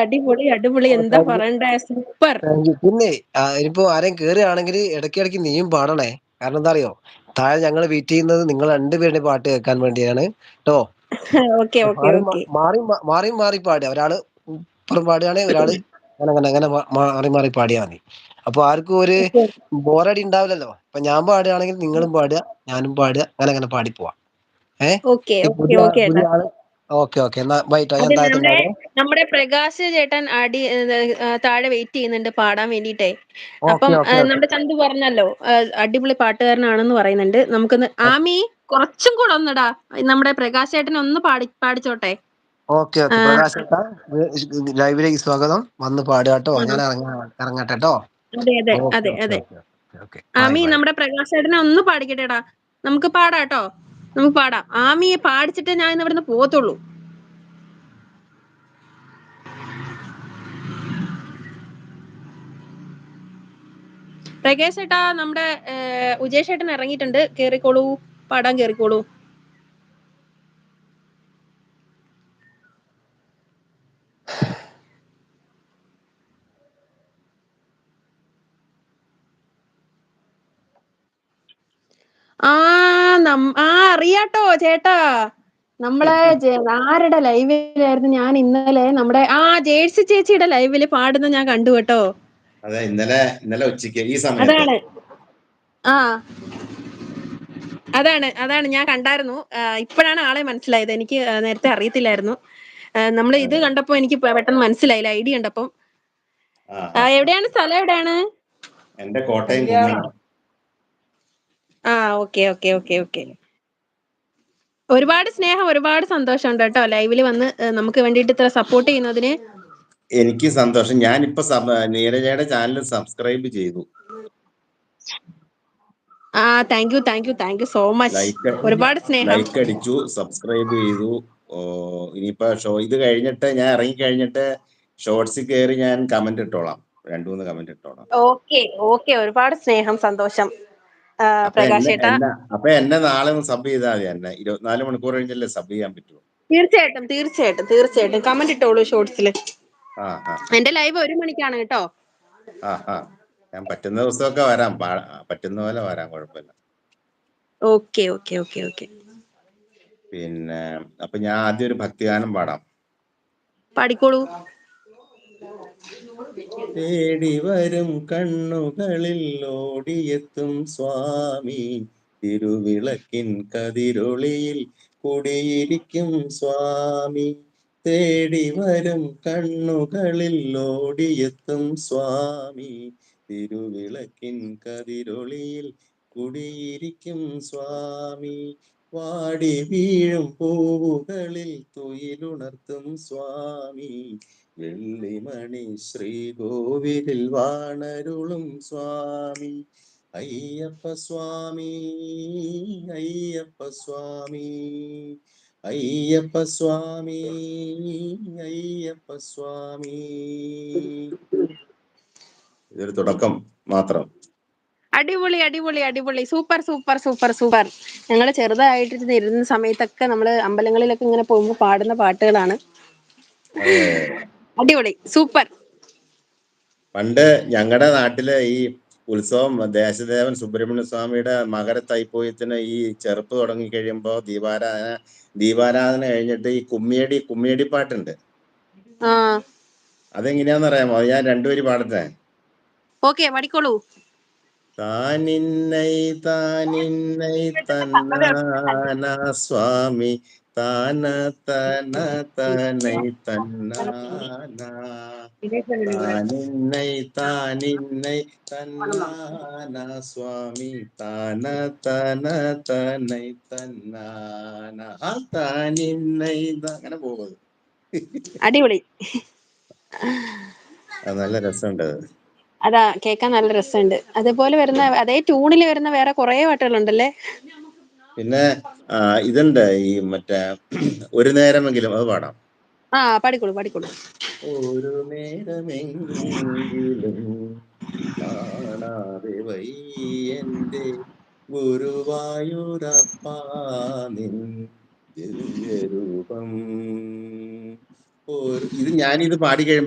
അടിപൊളി, അടിപൊളി. എന്താ താങ്ക് യു. പറയണ്ടേ? സൂപ്പർ. Thank you. പിന്നെ ഇനിയിപ്പോ ആരെയും കേറുകയാണെങ്കിൽ ഇടയ്ക്കിടയ്ക്ക് നീയും പാടണേ. കാരണം എന്താ അറിയോ? താഴെ ഞങ്ങൾ വെയിറ്റ് ചെയ്യുന്നത് നിങ്ങൾ രണ്ടുപേരുടെ പാട്ട് കേൾക്കാൻ വേണ്ടിയാണ് ട്ടോ. ഓക്കെ, ഓക്കെ, മാറി ഓക്കെ. മാറി മാറി പാടുക. ഒരാള് ഇപ്പുറം പാടുകയാണെങ്കിൽ ഒരാള് അങ്ങനെ മാറി മാറി പാടിയാൽ മതി. അപ്പൊ ആർക്കും ഒരു ഓക്കെ, ബോറടി ഉണ്ടാവില്ലല്ലോ. ഇപ്പൊ ഞാൻ പാടുകയാണെങ്കിൽ നിങ്ങളും പാടുക, ഞാനും പാടുക, അങ്ങനെ പാടിപ്പോവാം. ഓക്കെ, ഈ ഓക്കെ, പുതിയ ഓക്കെ ഏട്ടാ. പുതിയ ആള് ഓക്കെ എന്നാ ബൈട്ടോ, ഞാൻ അതെ, നമ്മുടെ താഴത്തുണ്ടാകും. നമ്മുടെ പ്രകാശ് ചേട്ടൻ താഴെ വെയിറ്റ് ചെയ്യുന്നുണ്ട് പാടാൻ വേണ്ടിട്ടേ. അപ്പം ഓക്കെ. നമ്മുടെ ചന്തു പറഞ്ഞല്ലോ, അടിപൊളി പാട്ടുകാരനാണെന്ന് പറയുന്നുണ്ട്. നമുക്കൊന്ന് ആമി കുറച്ചും കൂടെ ഒന്നടാ, നമ്മുടെ പ്രകാശ് ചേട്ടനെ ഒന്ന് പാടിച്ചോട്ടെ. ഓക്കെ. ആ, പ്രകാശ് ഏട്ടാ, ലൈവിലേക്ക് സ്വാഗതം. വന്ന് പാടുക. ആ, ഞാൻ ഇറങ്ങട്ടെ കേട്ടോ. അതെ, അതെ, ഓക്കെ അതെ, ഓക്കെ അതെ. Okay okay bye Ami bye. നമ്മുടെ പ്രകാശ് ചേട്ടനെ ഒന്ന് പാടിക്കട്ടെടാ. നമുക്ക് പാടാട്ടോ, നമുക്ക് പാടാം. ആമിയെ പാടിച്ചിട്ട് ഞാൻ ഇന്ന് ഇവിടുന്ന് പോകത്തുള്ളൂ. പ്രകാശ് ചേട്ടാ, നമ്മുടെ ഉജേഷ് ചേട്ടൻ ഇറങ്ങിയിട്ടുണ്ട്. കേറിക്കോളൂ, പാടാൻ കേറിക്കോളൂ. അറിയാട്ടോ ചേട്ടാ. നമ്മളെ ആരുടെ ലൈവിലായിരുന്നു ഞാൻ ഇന്നലെ? നമ്മുടെ ജേഴ്സി ചേച്ചിയുടെ ലൈവില് പാടുന്ന ഞാൻ കണ്ടു കേട്ടോ. അതെ, ഇന്നലെ ഉച്ചയ്ക്ക് ഈ സമയത്ത്. അതാണ് അതാണ് ഞാൻ കണ്ടായിരുന്നു. ഇപ്പോഴാണ് ആളെ മനസ്സിലായത്. എനിക്ക് നേരത്തെ അറിയത്തില്ലായിരുന്നു. നമ്മൾ ഇത് കണ്ടപ്പോ എനിക്ക് പെട്ടെന്ന് മനസ്സിലായില്ല, ഐഡി കണ്ടപ്പം. എവിടെയാണ് സ്ഥലം? എവിടെയാണ്? എന്റെ കോട്ടയം കുമ്മനം. ഓക്കെ. ഒരുപാട് സ്നേഹം, ഒരുപാട് സന്തോഷമുണ്ട് കേട്ടോ ലൈവില് വന്ന് നമുക്ക് വേണ്ടിയിട്ട് ഇത്ര സപ്പോർട്ട് ചെയ്യുന്നതിന്. എനിക്ക് സന്തോഷം. ഞാനിപ്പോ നീരജയുടെ ചാനൽ സബ്സ്ക്രൈബ് ചെയ്തു. Thank you so much. ഒരുപാട് സ്നേഹം. ലൈക്ക് അടിച്ചു, സബ്സ്ക്രൈബ് ചെയ്തു. ഇനിയിപ്പോ ഇത് കഴിഞ്ഞിട്ട്, ഞാൻ ഇറങ്ങി കഴിഞ്ഞിട്ട് ഷോർട്സിൽ കയറി ഞാൻ കമന്റ് ഇട്ടോളാം. 2-3 കമന്റ് ഇട്ടോളാം. ഓക്കെ. ഒരുപാട് സ്നേഹം, സന്തോഷം പ്രകാശ് ചേട്ടാ. അപ്പൊ എന്നെ നാളെ ഒന്ന് സബ് ചെയ്താൽ മതി. എന്നെ 24 മണിക്കൂർ കഴിഞ്ഞല്ലേ സബ് ചെയ്യാൻ പറ്റുമോ? തീർച്ചയായിട്ടും കമന്റ് ഇട്ടോളൂ ഷോർട്സില്. എന്റെ ലൈവ് 1 മണിക്കാണ് കേട്ടോ. ഞാൻ പറ്റുന്ന ദിവസമൊക്കെ വരാം, പറ്റുന്ന പോലെ വരാം, കുഴപ്പമില്ല. ഓക്കെ. പിന്നെ അപ്പൊ ഞാൻ ആദ്യം ഒരു ഭക്തിഗാനം പാടാം. പാടിക്കോളൂ. തേടി വരും കണ്ണുകളിൽ ഓടിയെത്തും സ്വാമി, തിരുവിളക്കിൻ കതിരൊളിയിൽ കുടിയിരിക്കും സ്വാമി. തേടി വരും കണ്ണുകളിൽ ഓടിയെത്തും സ്വാമി, തിരുവിളക്കിൻ കതിരൊളിയിൽ കുടിയിരിക്കും സ്വാമി. വാടി വീഴും പൂവുകളിൽ തുയിലുണർത്തും സ്വാമി, വെള്ളിമണി ശ്രീകോവിലിൽ വാണരുളും സ്വാമി. അയ്യപ്പ സ്വാമി, അയ്യപ്പ സ്വാമി, അയ്യപ്പ സ്വാമി, അയ്യപ്പ സ്വാമി. ഇതൊരു തുടക്കം മാത്രം. അടിപൊളി. സൂപ്പർ. ഞങ്ങള് ചെറുതായിട്ട് ഇരുന്ന സമയത്തൊക്കെ നമ്മള് അമ്പലങ്ങളിലൊക്കെ ഇങ്ങനെ പോകുമ്പോൾ പാടുന്ന പാട്ടുകളാണ്. അടിപൊളി, സൂപ്പർ. പണ്ട് ഞങ്ങളുടെ നാട്ടില് ഈ ഉത്സവം, ദേശദേവൻ സുബ്രഹ്മണ്യ സ്വാമിയുടെ മകര തൈപ്പൂയത്തിന് ഈ ചെറുപ്പ് തുടങ്ങി കഴിയുമ്പോ ദീപാരാധന കഴിഞ്ഞിട്ട് ഈ കുമ്മിയടി പാട്ടുണ്ട്. അതെങ്ങനെയാന്ന് അറിയാമോ? അത് ഞാൻ 2 വരി പാടട്ടെ. ഓക്കെ, പാടിക്കോളൂ. താനിന്നൈ തന്നാന സ്വാമി, താന തന തനൈ തന്നാന, താനിന്നൈ തന്നാന സ്വാമി, താന തന തനൈ തന്നാന, താനിന്നൈ. അങ്ങനെ പോകുന്നത്. അടിപൊളി. നല്ല രസമുണ്ട്. അതാ കേക്കാൻ നല്ല രസമുണ്ട്. അതേപോലെ വരുന്ന അതേ ട്യൂണിൽ വരുന്ന വേറെ കുറെ പാട്ടുകളുണ്ടല്ലേ. പിന്നെ ഇതുണ്ട്, ഈ മറ്റേ ഒരു നേരമെങ്കിലും, അത് പാടാം. പാടിക്കോളൂ. ഒരു നേരമെങ്കിലും കാണാതെ വയ്യന്റെ ഗുരുവായൂരപ്പാ നിൻ ദിവ്യരൂപം, ഇത് ഞാനിത് പാടി കഴിയുമ്പോ